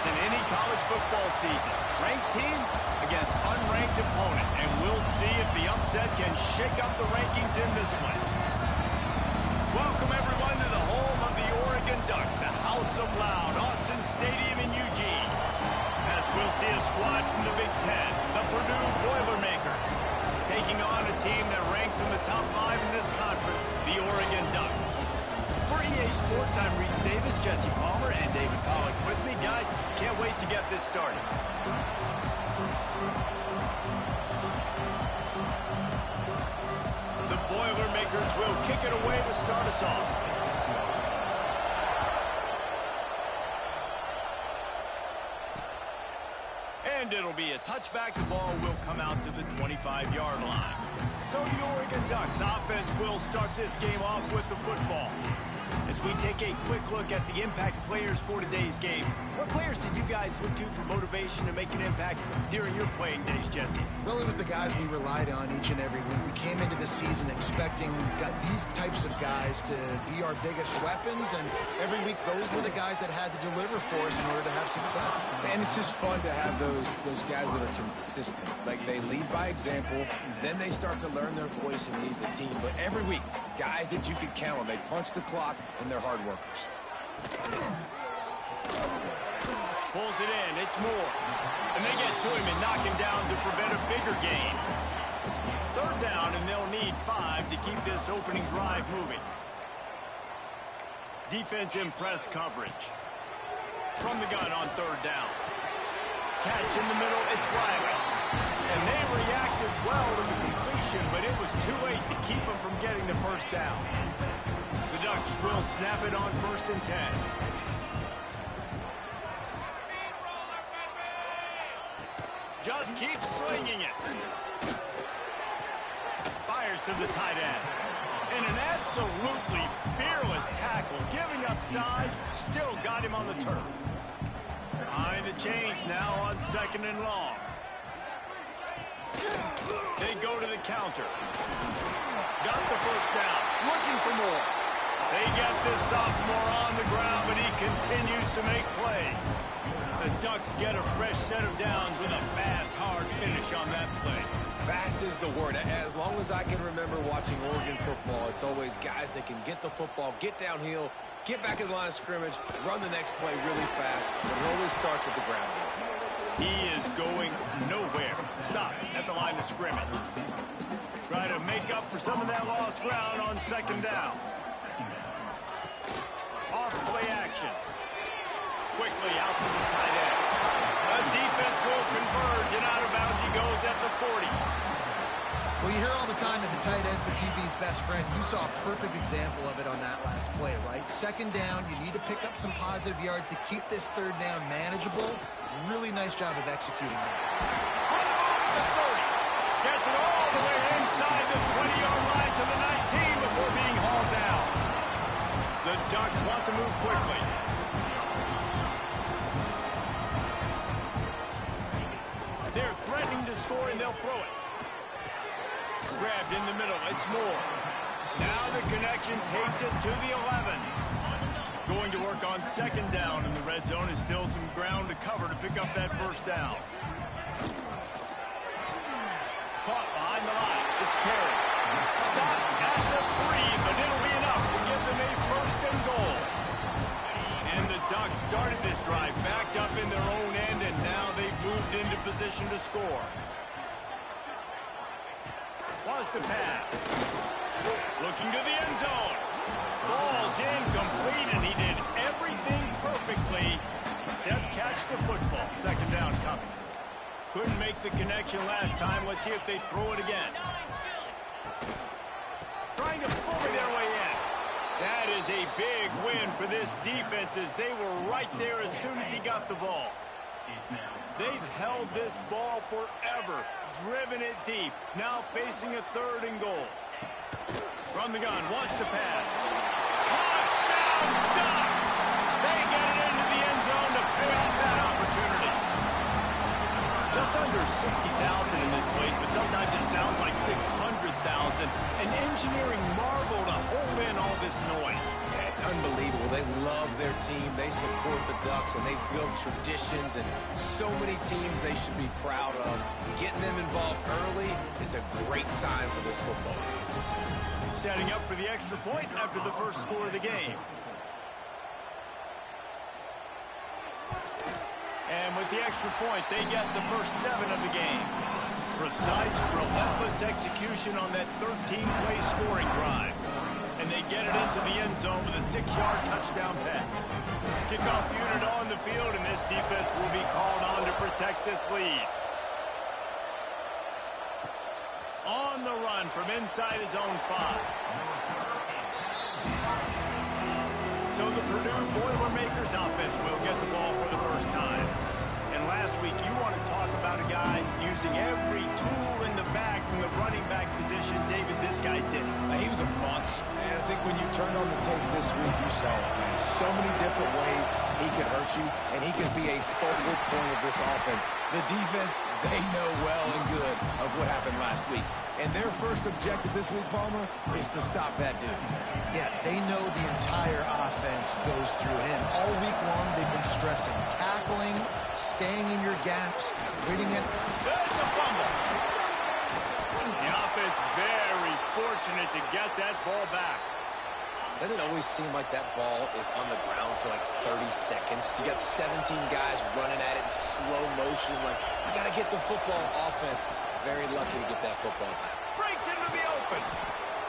in any college football season. Ranked team against unranked opponent, and we'll see if the upset can shake up the rankings in this one. Welcome, everyone, to the home of the Oregon Ducks, the House of Loud, Autzen Stadium in Eugene. As we'll see a squad from the Big Ten, the Purdue Boilermakers, taking on a team that ranks in the top 5 in this conference, the Oregon Ducks. For EA Sports, I'm Reese Davis, Jesse Palmer, and David Pollock with me. Guys, can't wait to get this started. The Boilermakers will kick it away to start us off. And it'll be a touchback. The ball will come out to the 25-yard line. So the Oregon Ducks offense will start this game off with the football. As we take a quick look at the impact players for today's game, what players did you guys look to for motivation to make an impact during your playing days, Jesse? Well, it was the guys we relied on each and every week. We came into the season expecting these types of guys to be our biggest weapons, and every week those were the guys that had to deliver for us in order to have success. And it's just fun to have those guys that are consistent. Like, they lead by example, then they start to learn their voice and lead the team. But every week, guys that you can count on, they punch the clock, and they're hard workers. Pulls it in, it's Moore. And they get to him and knock him down to prevent a bigger gain. Third down, and they'll need 5 to keep this opening drive moving. Defense in press coverage. From the gun on third down. Catch in the middle, it's Riley. And they reacted well to the completion, but it was too late to keep them from getting the first down. The Ducks will snap it on 1st and 10. Just keeps swinging it. Fires to the tight end. And an absolutely fearless tackle, giving up size, still got him on the turf. Behind the chains now on 2nd and long. They go to the counter. Got the first down. Looking for more. They get this sophomore on the ground, but he continues to make plays. The Ducks get a fresh set of downs with a fast, hard finish on that play. Fast is the word. As long as I can remember watching Oregon football, it's always guys that can get the football, get downhill, get back in the line of scrimmage, run the next play really fast, but it always starts with the ground game. He is going nowhere. Stop at the line of scrimmage. Try to make up for some of that lost ground on 2nd down. Off play action. Quickly out to the tight end. The defense will converge, and out of bounds he goes at the 40. Well, you hear all the time that the tight end's the QB's best friend. You saw a perfect example of it on that last play, right? 2nd down, you need to pick up some positive yards to keep this 3rd down manageable. Really nice job of executing that. On the move at the 30. Gets it all the way inside the 20-yard line to the 19 before being hauled down. The Ducks want to move quickly. They're threatening to score, and they'll throw it. Grabbed in the middle, it's Moore. Now the connection takes it to the 11. Going to work on 2nd down, and the red zone is still some ground to cover to pick up that first down. Caught behind the line, it's Perry. Stop at the 3, but it'll be enough to give them a 1st and goal. And the Ducks started this drive backed up in their own end, and now they've moved into position to score. Was to pass. Looking to the end zone. Falls incomplete, and he did everything perfectly except catch the football. 2nd down coming. Couldn't make the connection last time. Let's see if they throw it again. Trying to bully their way in. That is a big win for this defense, as they were right there as soon as he got the ball. They've held this ball forever, driven it deep, now facing a 3rd and goal. From the gun, wants to pass. Touchdown, Ducks! They get it into the end zone to pay off that opportunity. Just under 60,000 in this place, but sometimes it sounds like 600,000. An engineering marvel to hold in all this noise. Yeah, It's unbelievable. They love their team. They support the Ducks, and they've built traditions and so many teams they should be proud of. Getting them involved early is a great sign for this football game. Setting up for the extra point after the first score of the game. And with the extra point, they get the first 7 of the game. Precise, relentless execution on that 13-play scoring drive. And they get it into the end zone with a 6-yard touchdown pass. Kickoff unit on the field, and this defense will be called on to protect this lead. On the run from inside his own 5. So the Purdue Boilermakers offense will get the ball for the first time. And last week, you want to talk about a guy using every tool in the bag from the running back position. David, this guy did it. He was a monster. And I think when you turned on the tape this week, you saw it, man. So many different ways he could hurt you, and he could be a focal point of this offense. The defense, they know well and good of what happened last week. And their first objective this week, Palmer, is to stop that dude. Yeah, they know the entire offense goes through him. All week long, they've been stressing tackling, staying in your gaps, reading it. That's a fumble. The offense very fortunate to get that ball back. Doesn't it always seem like that ball is on the ground for like 30 seconds? You got 17 guys running at it in slow motion. Like, I got to get the football. Offense, very lucky to get that football back. Breaks into the open.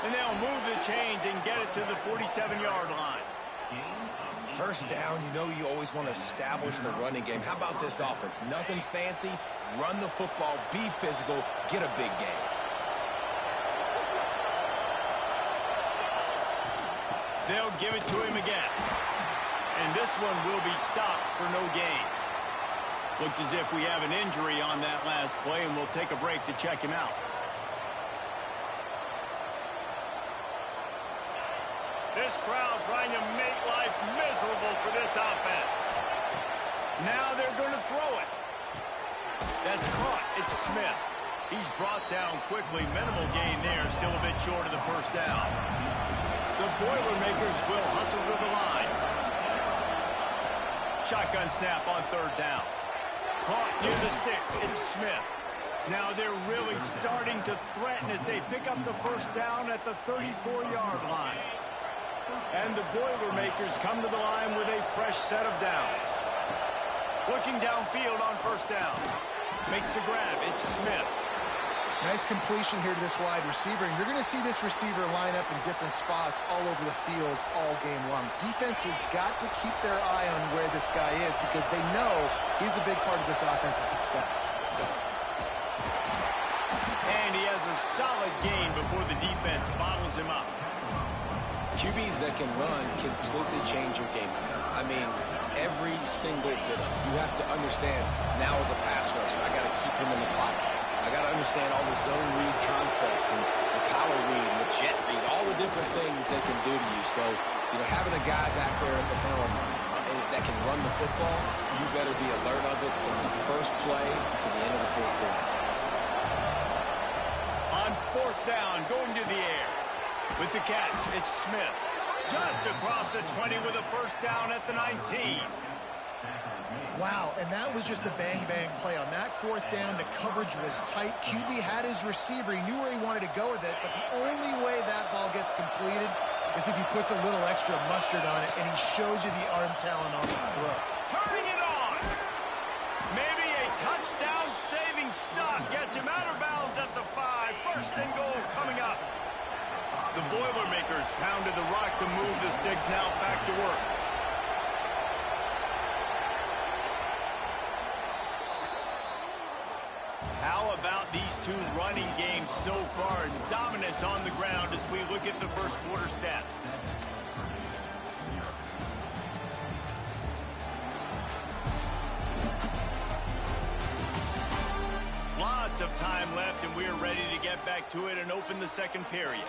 And they'll move the chains and get it to the 47-yard line. First down, you know you always want to establish the running game. How about this offense? Nothing fancy. Run the football, be physical, get a big game. They'll give it to him again. And this one will be stopped for no gain. Looks as if we have an injury on that last play, and we'll take a break to check him out. This crowd trying to make life miserable for this offense. Now they're going to throw it. That's caught. It's Smith. He's brought down quickly. Minimal gain there. Still a bit short of the first down. The Boilermakers will hustle to the line. Shotgun snap on 3rd down. Caught near the sticks. It's Smith. Now they're really starting to threaten as they pick up the first down at the 34-yard line. And the Boilermakers come to the line with a fresh set of downs. Looking downfield on 1st down. Makes the grab. It's Smith. Nice completion here to this wide receiver. And you're going to see this receiver line up in different spots all over the field all game long. Defense has got to keep their eye on where this guy is because they know he's a big part of this offense's success. And he has a solid gain before the defense bottles him up. QBs that can run completely change your game. I mean, every single bit of it. You have to understand, now as a pass rusher, I got to keep him in the pocket. I got to understand all the zone read concepts and the collar read and the jet read, all the different things they can do to you. So, you know, having a guy back there at the helm that can run the football, you better be alert of it from the first play to the end of the 4th quarter. On 4th down, going to the air. With the catch, it's Smith. Just across the 20 with a first down at the 19. Wow, and that was just a bang-bang play. On that 4th down, the coverage was tight. QB had his receiver. He knew where he wanted to go with it, but the only way that ball gets completed is if he puts a little extra mustard on it, and he shows you the arm talent on the throw. Turning it on. Maybe a touchdown-saving stop gets him out of bounds at the 5. 1st and goal coming up. The Boilermakers pounded the rock to move the sticks. Now back to work. How about these two running games so far? Dominance on the ground as we look at the first quarter stats. Lots of time left, and we're ready to get back to it and open the second period.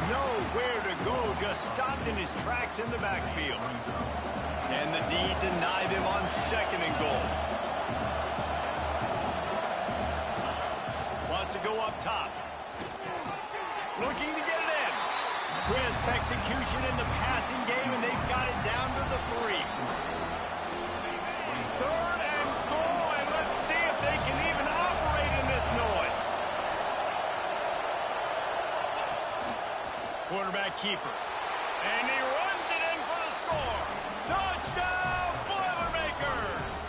Nowhere to go, just stopped in his tracks in the backfield. And the D denied him on 2nd and goal. Wants to go up top. Looking to get it in. Crisp execution in the passing game, and they've got it down to the 3. 3rd and goal, and let's see if they can even operate in this noise. Quarterback keeper. And he runs it in for the score. Touchdown, Boilermakers!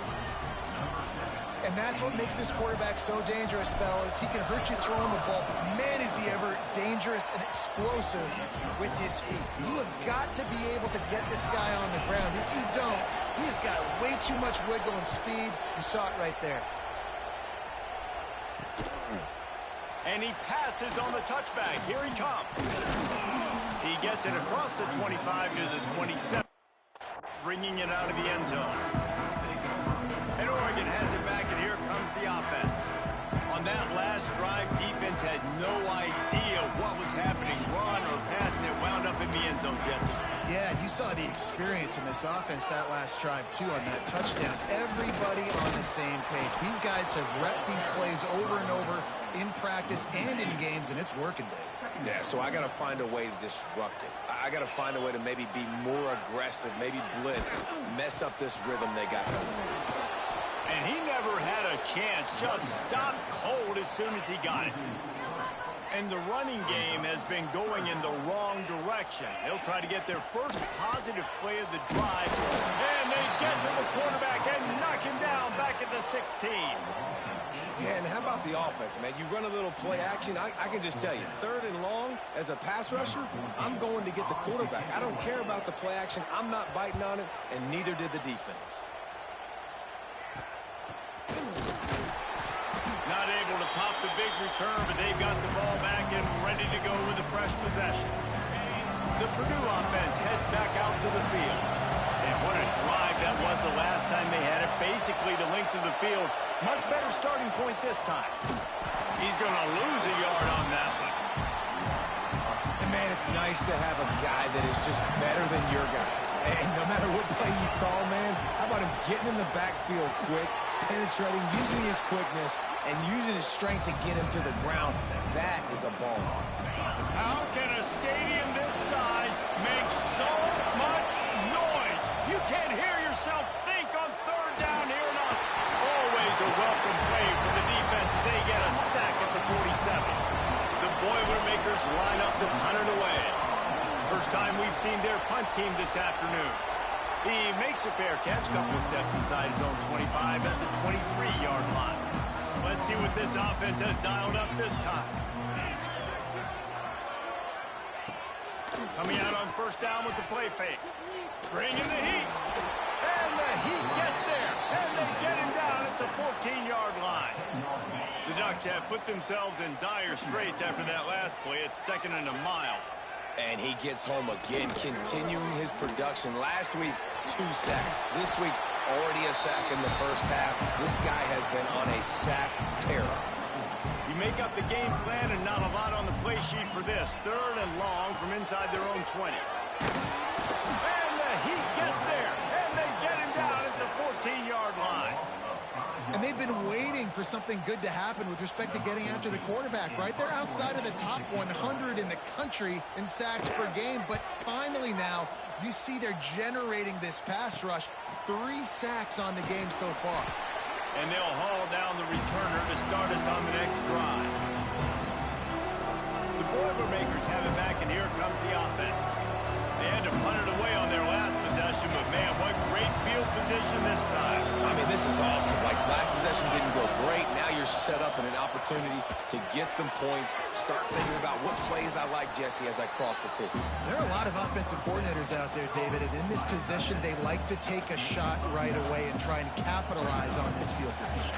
And that's what makes this quarterback so dangerous, fellas. He can hurt you throwing the ball, but man, is he ever dangerous and explosive with his feet. You have got to be able to get this guy on the ground. If you don't, he's got way too much wiggle and speed. You saw it right there. And he passes on the touchback. Here he comes. He gets it across the 25 to the 27, bringing it out of the end zone. And Oregon has it back, and here comes the offense. On that last drive, defense had no idea what was happening, run or pass, and it wound up in the end zone, Jesse. Yeah, you saw the experience in this offense that last drive, too, on that touchdown. Everybody on the same page. These guys have repped these plays over and over in practice and in games, and it's working, Dave. Yeah, so I got to find a way to disrupt it. I got to find a way to maybe be more aggressive, maybe blitz, mess up this rhythm they got going. And he never had a chance, just stopped cold as soon as he got it. And the running game has been going in the wrong direction. They'll try to get their first positive play of the drive. And they get to the quarterback and knock him down back at the 16. Yeah, and how about the offense, man? You run a little play action. I can just tell you, 3rd and long, as a pass rusher, I'm going to get the quarterback. I don't care about the play action. I'm not biting on it, and neither did the defense. Not able to pop the big return, but they've got the ball back and ready to go with a fresh possession. The Purdue offense heads back out to the field. And what a drive that was the last time they had it, basically the length of the field. Much better starting point this time. He's going to lose a yard on that one. And, man, it's nice to have a guy that is just better than your guys. And no matter what play you call, man, how about him getting in the backfield quick, penetrating, using his quickness, and using his strength to get him to the ground. That is a ball. How can a stadium this size make so much noise? You can't hear yourself think on 3rd down here. Not always a welcome play for the defense as they get a sack at the 47. The Boilermakers line up to punt it away. First time we've seen their punt team this afternoon. He makes a fair catch, couple of steps inside his own 25 at the 23-yard line. Let's see what this offense has dialed up this time. Coming out on 1st down with the play fake. Bringing the heat. And the heat gets there. And they get him down at the 14-yard line. The Ducks have put themselves in dire straits after that last play. It's 2nd and a mile. And he gets home again, continuing his production. Last week, 2 sacks. This week, already a sack in the first half. This guy has been on a sack terror. You make up the game plan and not a lot on the play sheet for this. 3rd and long from inside their own 20. And the Heat gets there. And they get him down at the 14-yard line. And they've been waiting for something good to happen with respect to getting after the quarterback, right? They're outside of the top 100 in the country in sacks per game, but finally now you see they're generating this pass rush. 3 sacks on the game so far. And they'll haul down the returner to start us on the next drive. The Boilermakers have it back, and here comes the offense. They had to punt it away on their last possession, but man, what great field position this time. I mean, this is awesome. Like, last possession didn't go great. Now you're set up in an opportunity to get some points. Start thinking about what plays I like, Jesse, as I cross the 50. There are a lot of offensive coordinators out there, David, and in this position, they like to take a shot right away and try and capitalize on this field position.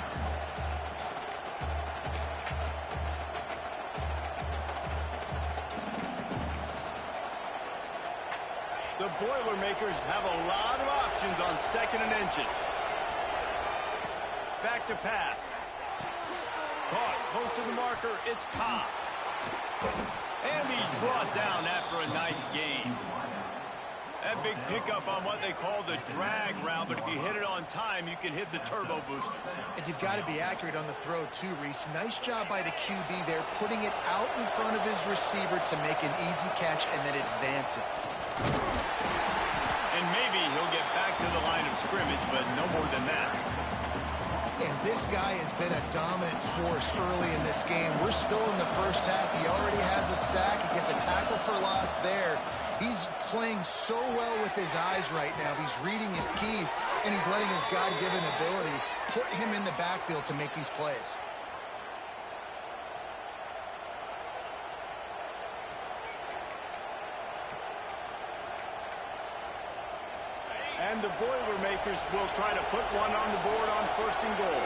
The Boilermakers have a lot of options on 2nd and inches. Back to pass. Caught close to the marker. It's Cobb. And he's brought down after a nice gain. That big pickup on what they call the drag route, but if you hit it on time, you can hit the turbo boosters. And you've got to be accurate on the throw too, Reese. Nice job by the QB there, putting it out in front of his receiver to make an easy catch and then advance it. And maybe he'll get back to the line of scrimmage, but no more than that. And this guy has been a dominant force early in this game. We're still in the first half. He already has a sack. He gets a tackle for loss there. He's playing so well with his eyes right now. He's reading his keys, and he's letting his God-given ability put him in the backfield to make these plays. And the Boilermakers will try to put one on the board on 1st and goal.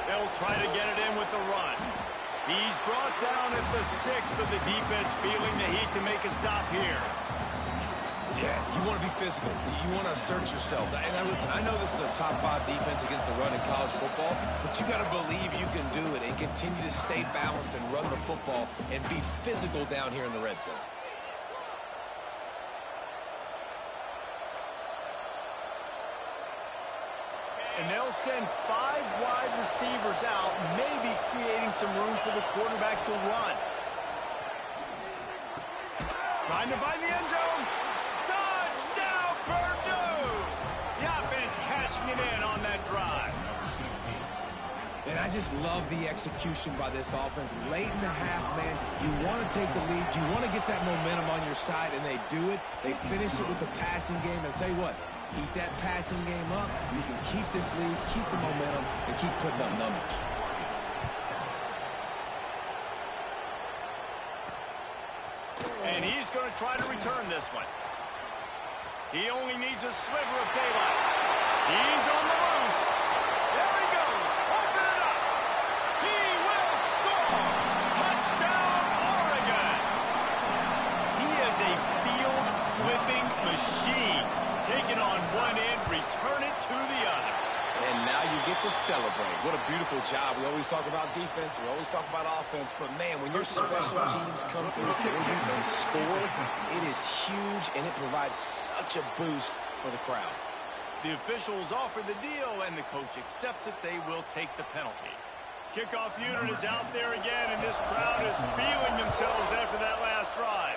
They'll try to get it in with the run. He's brought down at the 6, but the defense feeling the heat to make a stop here. Yeah, you want to be physical. You want to assert yourselves. And now listen, I know this is a top 5 defense against the run in college football, but you got to believe you can do it and continue to stay balanced and run the football and be physical down here in the red zone. And they'll send 5 wide receivers out, maybe creating some room for the quarterback to run. Trying to find the end zone. Touchdown, Purdue! The offense cashing it in on that drive. And I just love the execution by this offense. Late in the half, man, you want to take the lead. You want to get that momentum on your side, and they do it. They finish it with the passing game. And I'll tell you what, keep that passing game up. You can keep this lead, keep the momentum, and keep putting up numbers. And he's going to try to return this one. He only needs a sliver of daylight. He's on the loose. There he goes. Open it up. He will score. Touchdown, Oregon. He is a field-flipping machine. Take it on one end, return it to the other. And now you get to celebrate. What a beautiful job. We always talk about defense. We always talk about offense. But, man, when your special teams come through for you and score, it is huge, and it provides such a boost for the crowd. The officials offer the deal, and the coach accepts it. They will take the penalty. Kickoff unit is out there again, and this crowd is feeling themselves after that last drive.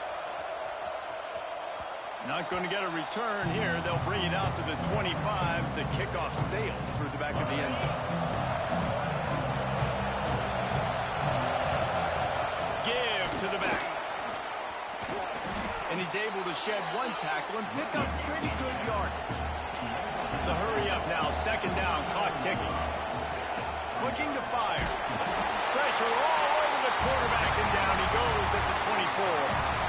Not going to get a return here. They'll bring it out to the 25 as the kickoff sails through the back of the end zone. Give to the back. And he's able to shed one tackle and pick up pretty good yardage. The hurry up now, 2nd down, clock ticking. Looking to fire. Pressure all over the quarterback, and down he goes at the 24.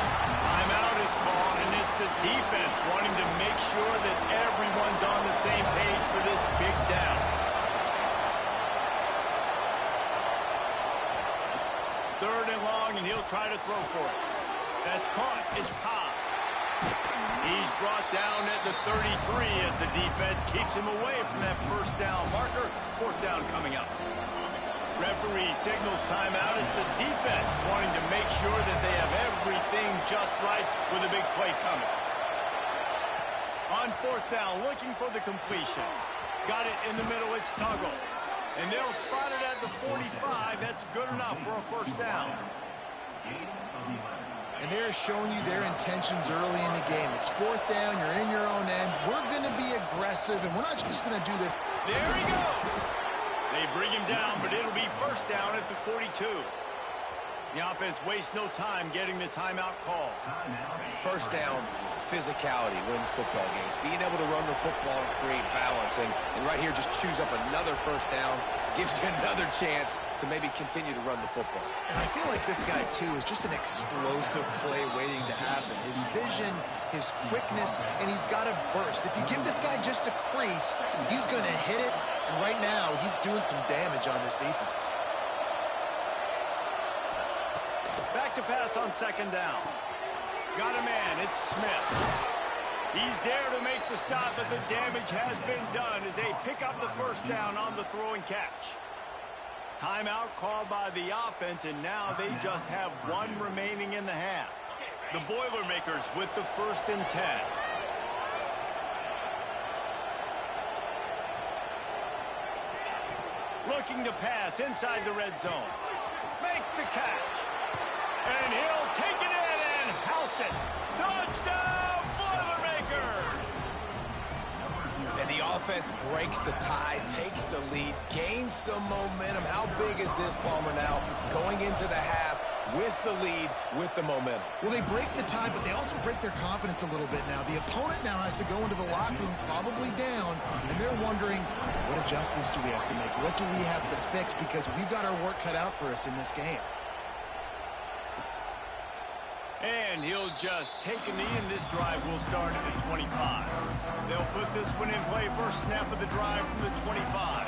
Timeout is called, and it's the defense wanting to make sure that everyone's on the same page for this big down. 3rd and long, and he'll try to throw for it. That's caught. It's Cobb. He's brought down at the 33 as the defense keeps him away from that 1st down marker. 4th down coming up. Referee signals timeout as the defense wanting to make sure that they have everything just right with a big play coming. On 4th down, looking for the completion. Got it in the middle, it's Tuggle. And they'll spot it at the 45. That's good enough for a 1st down. And they're showing you their intentions early in the game. It's 4th down, you're in your own end. We're going to be aggressive, and we're not just going to do this. There he goes. They bring him down, but it'll be 1st down at the 42. The offense wastes no time getting the timeout call. 1st down, physicality wins football games. Being able to run the football and create balance. And right here, just choose up another 1st down. Gives you another chance to maybe continue to run the football. And I feel like this guy, too, is just an explosive play waiting to happen. His vision, his quickness, and he's got a burst. If you give this guy just a crease, he's going to hit it. And right now, he's doing some damage on this defense. Back to pass on 2nd down. Got a man. It's Smith. He's there to make the stop, but the damage has been done as they pick up the first down on the throw and catch. Timeout called by the offense, and now they just have one remaining in the half. The Boilermakers with the 1st and 10. Looking to pass inside the red zone. Makes the catch. And he'll take it in and house it. Touchdown, Boilermakers! And the offense breaks the tie, takes the lead, gains some momentum. How big is this, Palmer, now going into the half with the lead, with the momentum? Well, they break the tie, but they also break their confidence a little bit now. The opponent now has to go into the locker room probably down, and they're wondering, what adjustments do we have to make? What do we have to fix? Because we've got our work cut out for us in this game. And he'll just take a knee, and this drive will start at the 25. They'll put this one in play. First snap of the drive from the 25.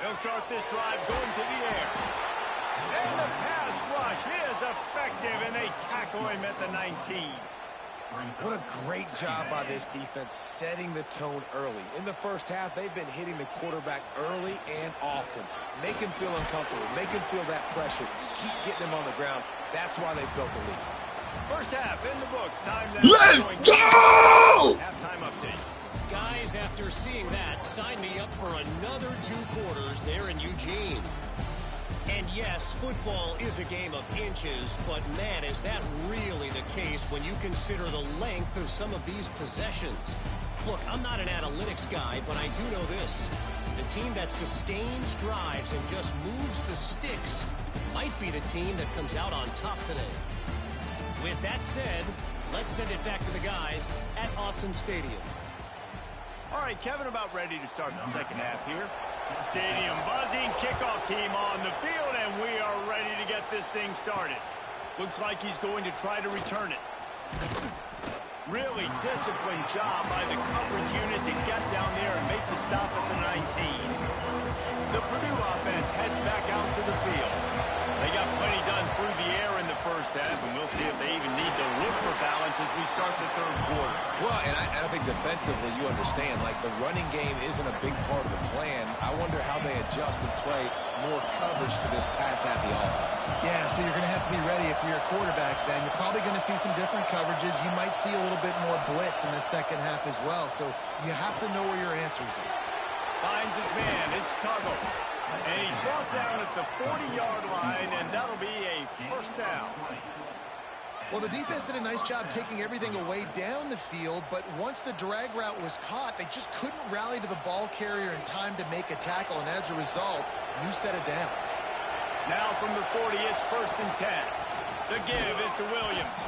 They'll start this drive going to the air. And the pass rush is effective, and they tackle him at the 19. What a great job by this defense setting the tone early. In the first half, they've been hitting the quarterback early and often. Make him feel uncomfortable. Make him feel that pressure. Keep getting him on the ground. That's why they've built the lead. First half in the books. Time now. Let's go! Halftime update. Guys, after seeing that, sign me up for another 2 quarters there in Eugene. And yes, football is a game of inches, but man, is that really the case when you consider the length of some of these possessions. Look, I'm not an analytics guy, but I do know this. The team that sustains drives and just moves the sticks might be the team that comes out on top today. With that said, let's send it back to the guys at Autzen Stadium. All right, Kevin, about ready to start the second half here. Stadium buzzing, kickoff team on the field, and we are ready to get this thing started. Looks like he's going to try to return it. Really disciplined job by the coverage unit to get down there and make the stop at the 19. The Purdue offense heads back out to the field. They got plenty done through the air in the first half, and we'll see if they even need to look for balance as we start the third quarter. Well, and I think defensively, you understand, like the running game isn't a big part of the plan. I wonder how they adjust and play more coverage to this pass-happy offense. Yeah, so you're going to have to be ready if you're a quarterback then. You're probably going to see some different coverages. You might see a little bit more blitz in the second half as well, so you have to know where your answers are. Finds his man. It's Tuggle. And he's brought down at the 40-yard line, and that'll be a first down. Well, the defense did a nice job taking everything away down the field, but once the drag route was caught, they just couldn't rally to the ball carrier in time to make a tackle, and as a result, new set of downs. Now from the 40, it's 1st and 10. The give is to Williams.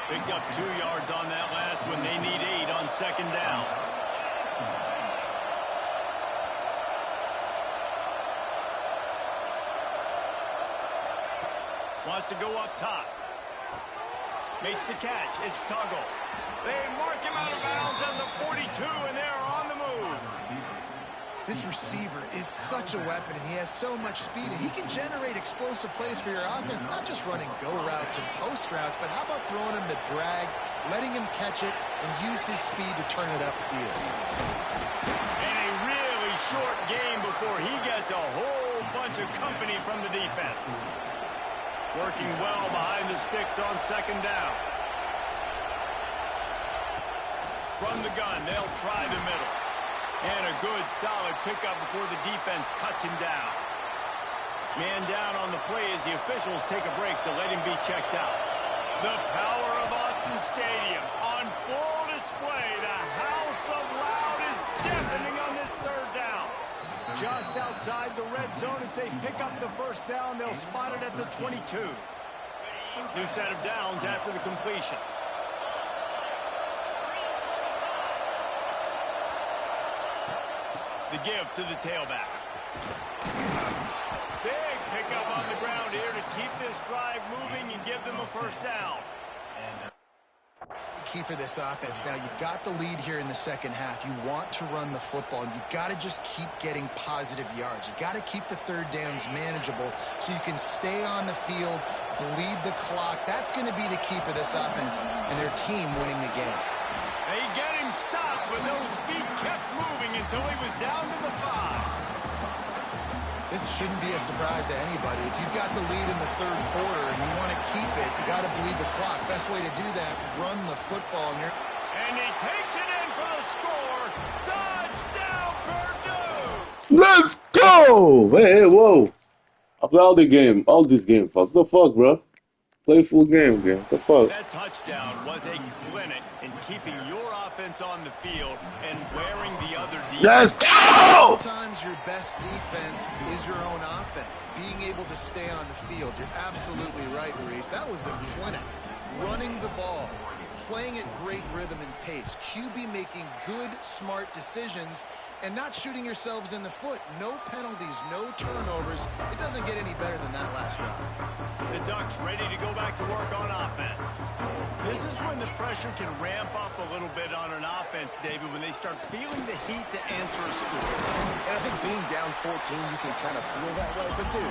Picked up 2 yards on that last one. They need 8 on second down. Wants to go up top. Makes the catch. It's Tuggle. They mark him out of bounds at the 42, and they're on the move. This receiver is such a weapon, and he has so much speed, and he can generate explosive plays for your offense, not just running go routes and post routes, but how about throwing him the drag, letting him catch it, and use his speed to turn it upfield. And a really short game before he gets a whole bunch of company from the defense. Working well behind the sticks on second down. From the gun, they'll try the middle. And a good, solid pickup before the defense cuts him down. Man down on the play as the officials take a break to let him be checked out. The power of Autzen Stadium on full display. The house of loud is deafening on this third down. Just outside the red zone as they pick up the first down. They'll spot it at the 22. New set of downs after the completion. The give to the tailback. Big pickup on the ground here to keep this drive moving and give them a first down. key for this offense. Now, you've got the lead here in the second half. You want to run the football, and you've got to just keep getting positive yards. You've got to keep the third downs manageable so you can stay on the field, bleed the clock. That's going to be the key for this offense and their team winning the game. They get him stopped, but those feet kept moving until he was down to the 5. This shouldn't be a surprise to anybody. If you've got the lead in the third quarter and you want to keep it, you got to bleed the clock. Best way to do that, run the football. And he takes it in for the score. Touchdown, Purdue! Let's go! Hey, whoa. I play all this game. Fuck the fuck, bro. Play full game. What the fuck? That touchdown was a clinic in keeping your offense on the field and wearing the other defense. Let's go! Sometimes your best defense is your own offense. Being able to stay on the field. You're absolutely right, Reese. That was a clinic. Running the ball, playing at great rhythm and pace. QB making good, smart decisions and not shooting yourselves in the foot. No penalties, no turnovers. It doesn't get any better than that last drive. The Ducks ready to go back to work on offense. This is when the pressure can ramp up a little bit on an offense, David, when they start feeling the heat to answer a score. And I think being down 14, you can kind of feel that way. But, dude,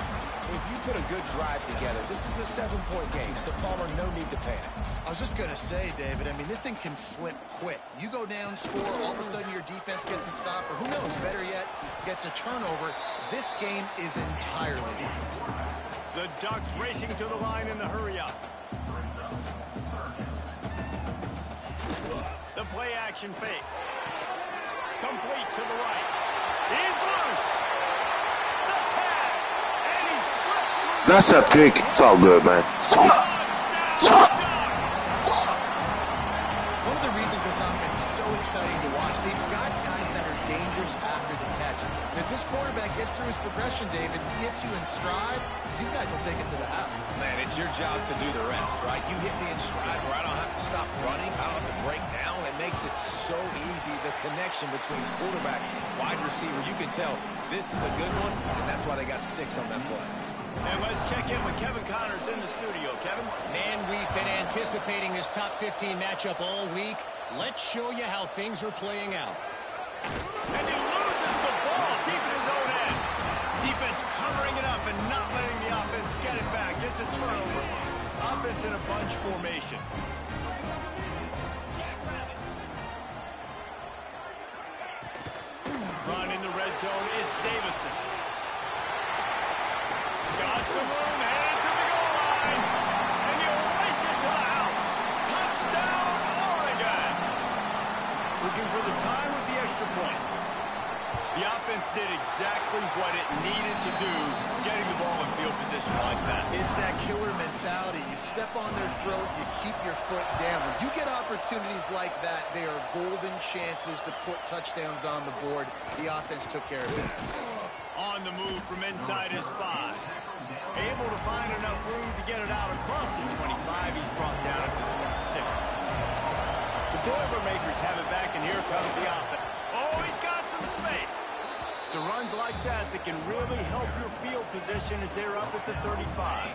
if you put a good drive together, this is a 7-point game, so Palmer, no need to panic. I was just going to say, David, I mean, this thing can flip quick. You go down, score, all of a sudden your defense gets a stop, or who knows, better yet, gets a turnover. This game is entirely different. The Ducks racing to the line in the hurry-up. The play-action fake. Complete to the right. He's loose. The tag. And he slipped. That's a pick. It's all good, man. One of the reasons this offense is so exciting to watch, they've got guys that are dangerous after the catch. And if this quarterback gets through his progression, David, gets you in stride, these guys will take it to the house. Man, it's your job to do the rest, right? You hit me in stride where I don't have to stop running. I don't have to break down. It makes it so easy, the connection between quarterback and wide receiver. You can tell this is a good one, and that's why they got 6 on that play. And let's check in with Kevin Connors in the studio. Kevin? Man, we've been anticipating this top 15 matchup all week. Let's show you how things are playing out. And he loses the ball, keeping his own end. Defense covering it up and not letting the offense get it back. Gets a turnover. Offense in a bunch formation. Run in the red zone. It's Davison. Got some room, headed to the goal line. And you race it to the house. Touchdown, Oregon. Looking for the time with the extra point. The offense did exactly what it needed to do, getting the ball in field position like that. It's that killer mentality. You step on their throat, you keep your foot down. When you get opportunities like that, they are golden chances to put touchdowns on the board. The offense took care of business. On the move from inside his 5. Able to find enough room to get it out across the 25. He's brought down at the 26. The Boilermakers have it back, and here comes the offense. Oh, he's got some space. So runs like that can really help your field position as they're up at the 35.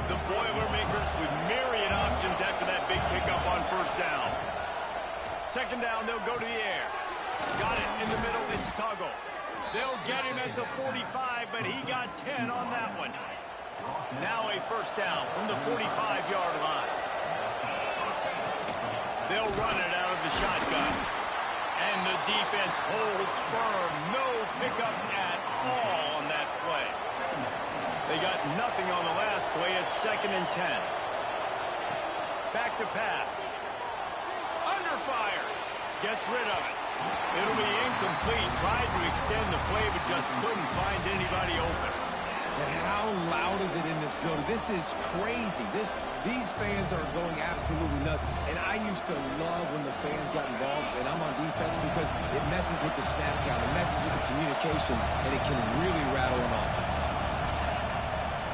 The Boilermakers with myriad options after that big pickup on first down. Second down, they'll go to the air. Got it in the middle, it's Tuggle. They'll get him at the 45, but he got 10 on that one. Now a first down from the 45-yard line. They'll run it out of the shotgun. And the defense holds firm. No pickup at all on that play. They got nothing on the last play. It's 2nd and 10. Back to pass. Under fire. Gets rid of it. It'll be incomplete. Tried to extend the play, but just couldn't find anybody open. And how loud is it in this building? This is crazy. These fans are going absolutely nuts. And I used to love when the fans got involved, and I'm on defense, because it messes with the snap count. It messes with the communication, and it can really rattle an offense.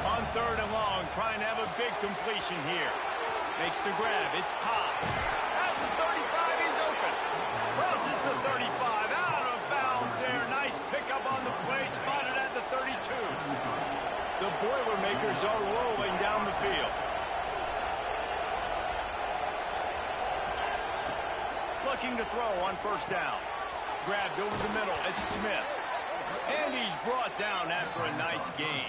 On 3rd and long, trying to have a big completion here. Makes the grab. It's Cobb. At the 35, he's open. Crosses the 35. Out of bounds there. Nice pickup on the play. Spotted at the 32. The Boilermakers are rolling down the field. Looking to throw on first down. Grabbed over the middle. It's Smith. And he's brought down after a nice gain.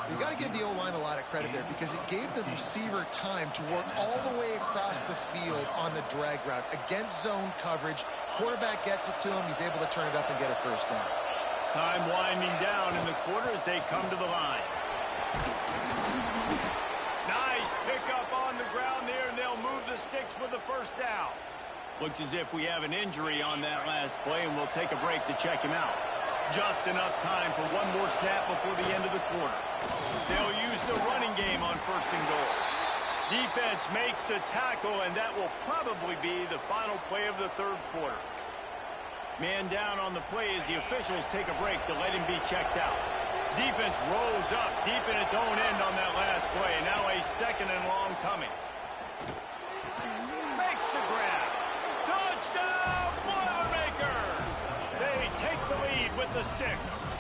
You got to give the O-line a lot of credit there because it gave the receiver time to work all the way across the field on the drag route against zone coverage. Quarterback gets it to him. He's able to turn it up and get a first down. Time winding down in the quarter as they come to the line. Nice pickup on the ground there, and they'll move the sticks with the first down. Looks as if we have an injury on that last play, and we'll take a break to check him out. Just enough time for one more snap before the end of the quarter. They'll use the running game on first and goal. Defense makes the tackle, and that will probably be the final play of the third quarter. Man down on the play as the officials take a break to let him be checked out. Defense rolls up deep in its own end on that last play. Now a second and long coming. Makes the grab. Touchdown, Boilermakers! They take the lead with the 6.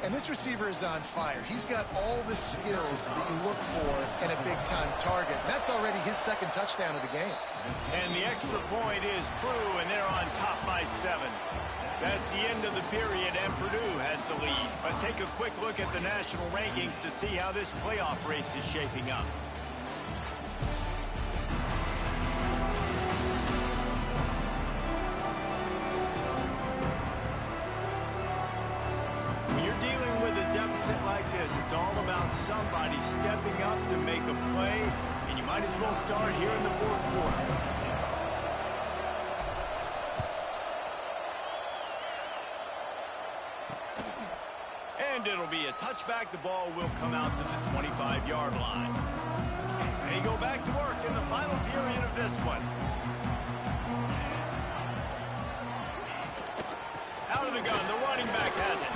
And this receiver is on fire. He's got all the skills that you look for in a big-time target. That's already his second touchdown of the game. And the extra point is true, and they're on top by 7. That's the end of the period, and Purdue has the lead. Let's take a quick look at the national rankings to see how this playoff race is shaping up. Like this, it's all about somebody stepping up to make a play, and you might as well start here in the fourth quarter. And it'll be a touchback. The ball will come out to the 25-yard line. They go back to work in the final period of this one. Out of the gun, the running back has it.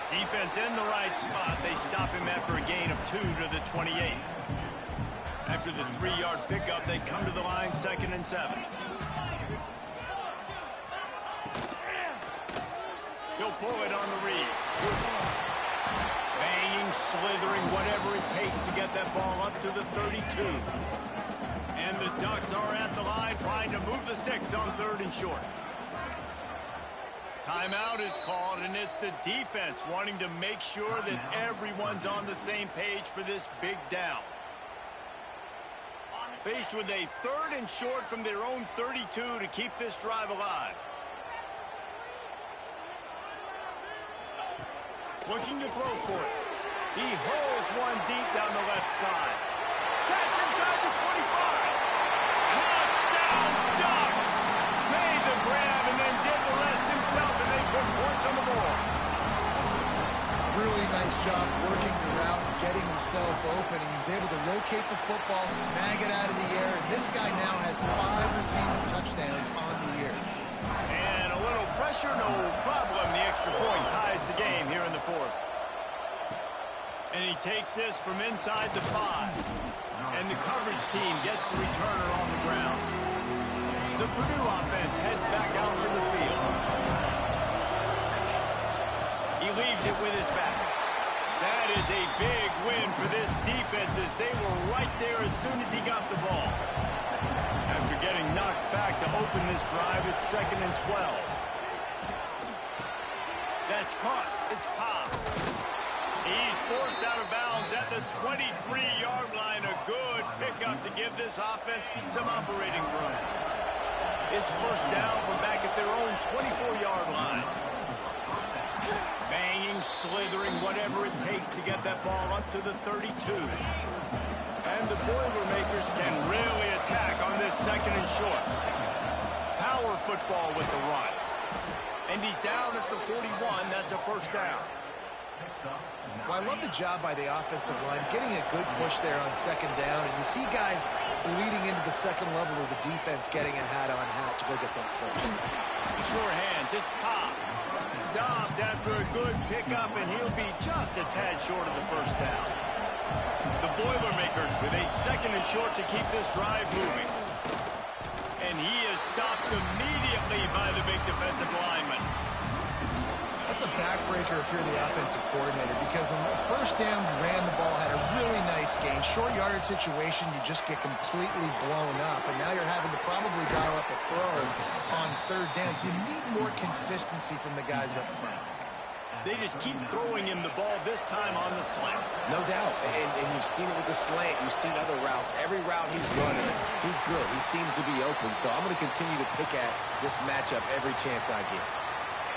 Defense in the right spot. They stop him after a gain of 2 to the 28. After the 3-yard pickup, they come to the line, 2nd and 7. He'll pull it on the read. Banging, slithering, whatever it takes to get that ball up to the 32. And the Ducks are at the line trying to move the sticks on 3rd and short. Timeout is called, and it's the defense wanting to make sure that everyone's on the same page for this big down. Faced with a 3rd and short from their own 32 to keep this drive alive. Looking to throw for it. He hauls one deep down the left side. Catch inside the 25. Touchdown, Ducks! Made the grab and then did the rest himself, and they put points on the board. Really nice job working the route and getting himself open. He was able to locate the football, snag it out of the air, and this guy now has 5 receiving touchdowns on the year. And a little pressure, no problem. The extra point ties the game here in the 4th. And he takes this from inside the 5. And the coverage team gets the returner on the ground. The Purdue offense heads back out to the field. He leaves it with his back. That is a big win for this defense as they were right there as soon as he got the ball. After getting knocked back to open this drive, it's 2nd and 12. That's caught. It's Cobb. He's forced out of bounds at the 23-yard line. A good pickup to give this offense some operating room. It's first down from back at their own 24-yard line. Banging, slithering, whatever it takes to get that ball up to the 32. And the Boilermakers can really attack on this 2nd and short. Power football with the run. And he's down at the 41. That's a first down. Well, I love the job by the offensive line, getting a good push there on 2nd down. And you see guys bleeding into the 2nd level of the defense getting a hat-on-hat to go get that first. Sure hands. It's Cobb. Stopped after a good pickup, and he'll be just a tad short of the first down. The Boilermakers with a 2nd and short to keep this drive moving. And he is stopped immediately by the big defensive lineman. That's a backbreaker if you're the offensive coordinator, because on the first down, you ran the ball, had a really nice gain. Short yardage situation, you just get completely blown up, and now you're having to probably dial up a throw on third down. You need more consistency from the guys up front. They just keep throwing him the ball, this time on the slant. No doubt, and you've seen it with the slant. You've seen other routes. Every route he's running, he's good. He seems to be open, so I'm going to continue to pick at this matchup every chance I get.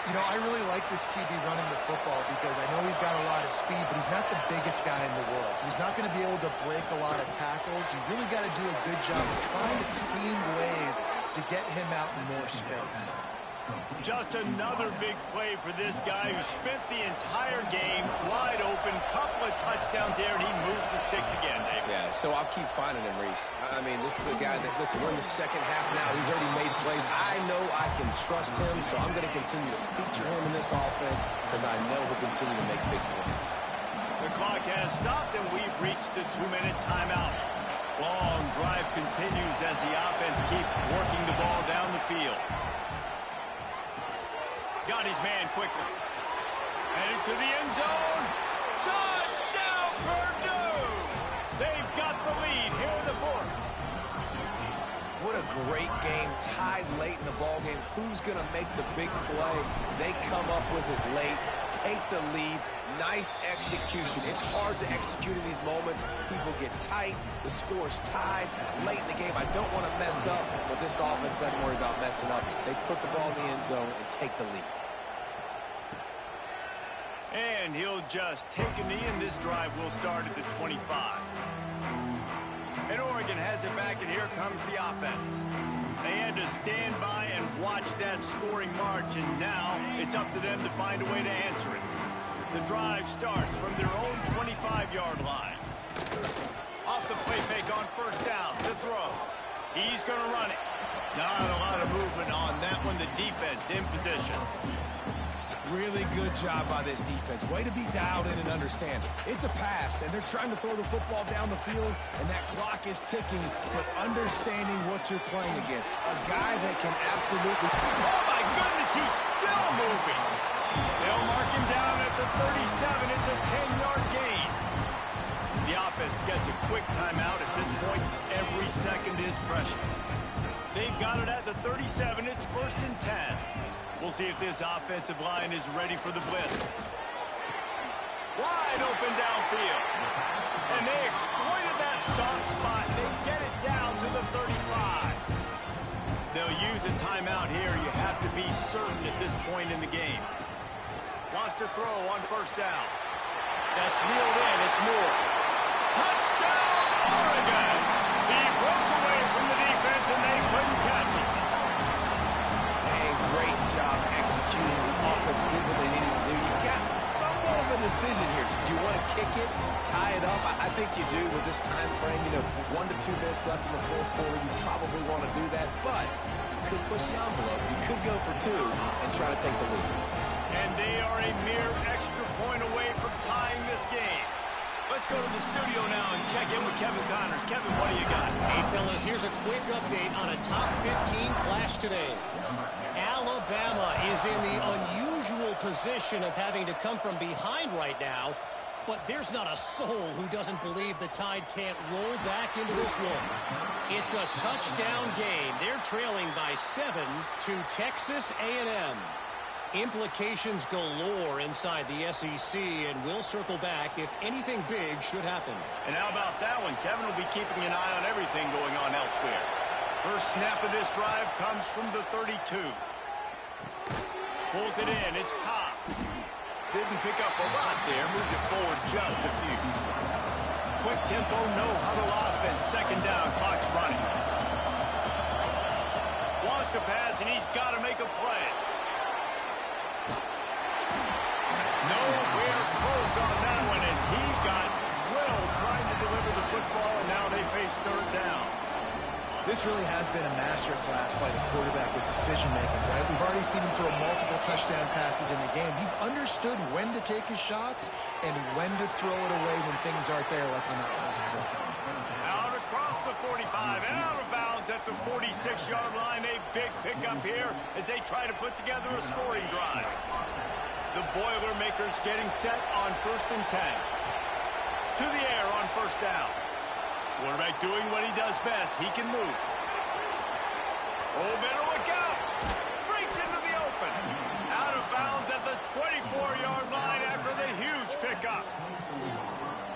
You know, I really like this QB running the football because I know he's got a lot of speed, but he's not the biggest guy in the world. So he's not going to be able to break a lot of tackles. You really got to do a good job of trying to scheme ways to get him out in more space. Just another big play for this guy who spent the entire game wide open. Couple of touchdowns there, and he moves the sticks again, Dave. Yeah, so I'll keep finding him, Reese. I mean, this is a guy that, listen, we're in the second half now. He's already made plays. I know I can trust him, so I'm going to continue to feature him in this offense because I know he'll continue to make big plays. The clock has stopped, and we've reached the 2-minute timeout. Long drive continues as the offense keeps working the ball down the field. Got his man quickly. Headed to the end zone. Touchdown, Purdue! They've got the lead here in the fourth. What a great game, tied late in the ball game. Who's going to make the big play? They come up with it late, take the lead. Nice execution. It's hard to execute in these moments. People get tight. The score's tied late in the game. I don't want to mess up, but this offense doesn't worry about messing up. They put the ball in the end zone and take the lead. And he'll just take a knee, and this drive will start at the 25. And Oregon has it back, and here comes the offense. They had to stand by and watch that scoring march, and now it's up to them to find a way to answer it. The drive starts from their own 25-yard line. Off the play fake on first down, the throw. He's going to run it. Not a lot of movement on that one. The defense in position. Really good job by this defense. Way to be dialed in and understand. It's a pass, and they're trying to throw the football down the field, and that clock is ticking, but understanding what you're playing against. A guy that can absolutely... Oh, my goodness, he's still moving. They'll mark him down at the 37. It's a 10-yard gain. The offense gets a quick timeout. At this point, every second is precious. They've got it at the 37. It's 1st and 10. We'll see if this offensive line is ready for the blitz. Wide open downfield. And they exploited that soft spot. They get it down to the 35. They'll use a timeout here. You have to be certain at this point in the game. Lost a throw on first down. That's reeled in. It's Moore. Touchdown, Oregon! He broke away from the defense, and they couldn't catch it. Great job executing. The offense did what they needed to do. You got somewhat of a decision here. Do you want to kick it, tie it up? I think you do with this time frame. You know, 1 to 2 minutes left in the fourth quarter. You probably want to do that, but you could push the envelope. You could go for 2 and try to take the lead. And they are a mere extra point away from tying this game. Let's go to the studio now and check in with Kevin Connors. Kevin, what do you got? Hey, fellas, here's a quick update on a top 15 clash today. Alabama is in the unusual position of having to come from behind right now, but there's not a soul who doesn't believe the Tide can't roll back into this one. It's a touchdown game. They're trailing by 7 to Texas A&M. Implications galore inside the SEC, and we'll circle back if anything big should happen. And how about that one? Kevin will be keeping an eye on everything going on elsewhere. First snap of this drive comes from the 32. Pulls it in. It's Cobb. Didn't pick up a lot there. Moved it forward just a few. Quick tempo, no huddle offense. Second down. Clock's running. Wants to pass, and he's got to make a play. Nowhere close on that one as he got drilled trying to deliver the football, and now they face third down. This really has been a masterclass by the quarterback with decision-making, right? We've already seen him throw multiple touchdown passes in the game. He's understood when to take his shots and when to throw it away when things aren't there, like on that last play. Out across the 45 and out of bounds at the 46-yard line. A big pickup here as they try to put together a scoring drive. The Boilermakers getting set on 1st and 10. To the air on 1st down. Quarterback doing what he does best. He can move. Oh, better look out. Breaks into the open. Out of bounds at the 24-yard line after the huge pickup.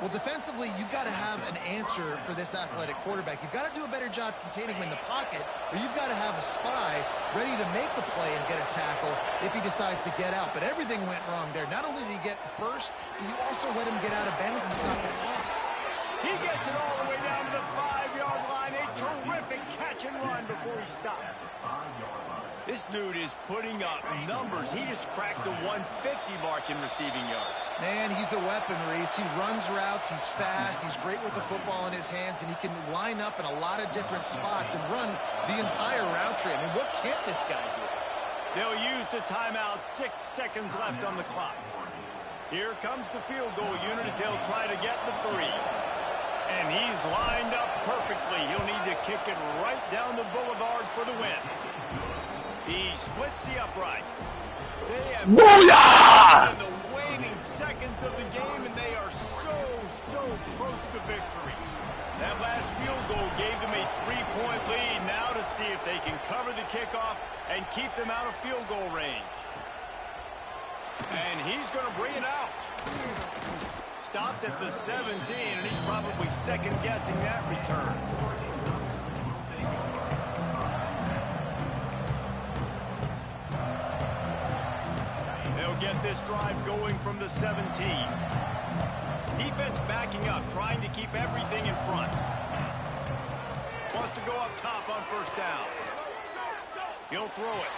Well, defensively, you've got to have an answer for this athletic quarterback. You've got to do a better job containing him in the pocket, or you've got to have a spy ready to make the play and get a tackle if he decides to get out. But everything went wrong there. Not only did he get the first, but you also let him get out of bounds and stop the clock. He gets it all the way down to the 5-yard line. A terrific catch and run before he stopped. This dude is putting up numbers. He just cracked the 150 mark in receiving yards. Man, he's a weapon, Reese. He runs routes. He's fast. He's great with the football in his hands, and he can line up in a lot of different spots and run the entire route tree. I mean, what can't this guy do? They'll use the timeout. 6 seconds left on the clock. Here comes the field goal unit as they'll try to get the 3. And he's lined up perfectly. He'll need to kick it right down the boulevard for the win. He splits the uprights. They have in the waning seconds of the game, and they are so close to victory. That last field goal gave them a 3-point lead. Now to see if they can cover the kickoff and keep them out of field goal range. And he's going to bring it out. Stopped at the 17, and he's probably second-guessing that return. They'll get this drive going from the 17. Defense backing up, trying to keep everything in front. Wants to go up top on 1st down. He'll throw it.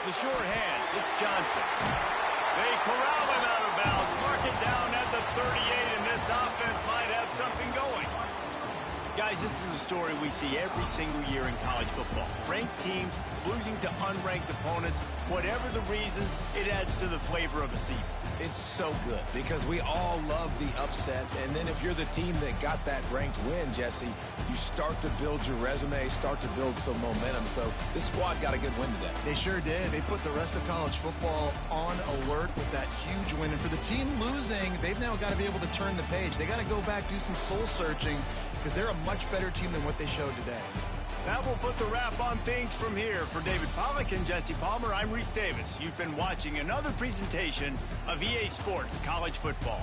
The short hands, it's Johnson. They corral him out of bounds, mark it down at the 38, and this offense might have something going. Guys, this is a story we see every single year in college football. Ranked teams losing to unranked opponents. Whatever the reasons, it adds to the flavor of the season. It's so good because we all love the upsets, and then if you're the team that got that ranked win, Jesse, you start to build your resume, start to build some momentum. So this squad got a good win today. They sure did. They put the rest of college football on alert with that huge win. And for the team losing, they've now got to be able to turn the page. They got to go back, do some soul searching, because they're a much better team than what they showed today. That will put the wrap on things from here. For David Pollack and Jesse Palmer, I'm Reese Davis. You've been watching another presentation of EA Sports College Football.